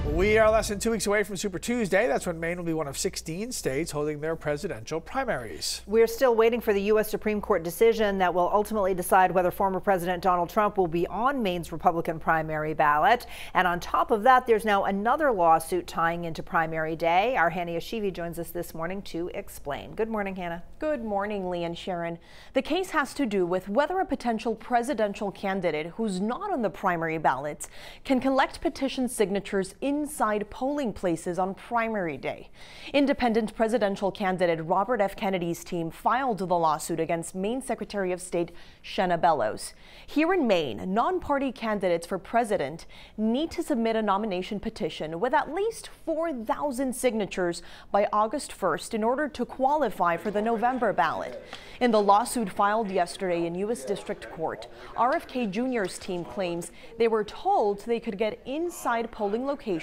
We are less than 2 weeks away from Super Tuesday. That's when Maine will be one of 16 states holding their presidential primaries. We're still waiting for the U.S. Supreme Court decision that will ultimately decide whether former President Donald Trump will be on Maine's Republican primary ballot. And on top of that, there's now another lawsuit tying into primary day. Our Hannah Yeshivi joins us this morning to explain. Good morning, Hannah. Good morning, Lee and Sharon. The case has to do with whether a potential presidential candidate who's not on the primary ballots can collect petition signatures inside polling places on primary day. Independent presidential candidate Robert F. Kennedy's team filed the lawsuit against Maine Secretary of State Shenna Bellows. Here in Maine, non-party candidates for president need to submit a nomination petition with at least 4,000 signatures by August 1st in order to qualify for the November ballot. In the lawsuit filed yesterday in U.S. District Court, RFK Jr.'s team claims they were told they could get inside polling locations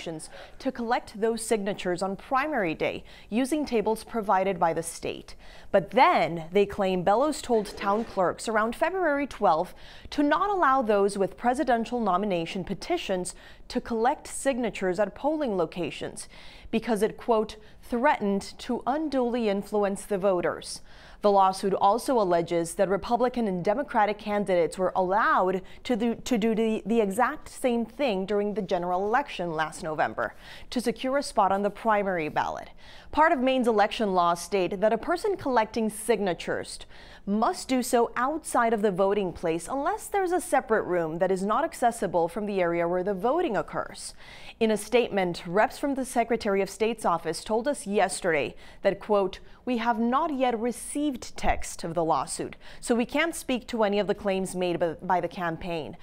to collect those signatures on primary day using tables provided by the state. But then they claim Bellows told town clerks around February 12th to not allow those with presidential nomination petitions to collect signatures at polling locations because it, quote, threatened to unduly influence the voters. The lawsuit also alleges that Republican and Democratic candidates were allowed to do the exact same thing during the general election last November to secure a spot on the primary ballot. Part of Maine's election laws state that a person collecting signatures must do so outside of the voting place unless there's a separate room that is not accessible from the area where the voting occurs. In a statement, reps from the Secretary of State's office told us yesterday that, quote, we have not yet received text of the lawsuit, so we can't speak to any of the claims made by the campaign.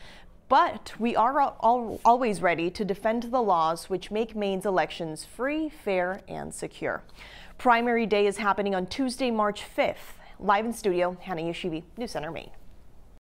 But we are always ready to defend the laws which make Maine's elections free, fair, and secure. Primary day is happening on Tuesday, March 5th. Live in studio, Hannah Yeshivi, News Center, Maine.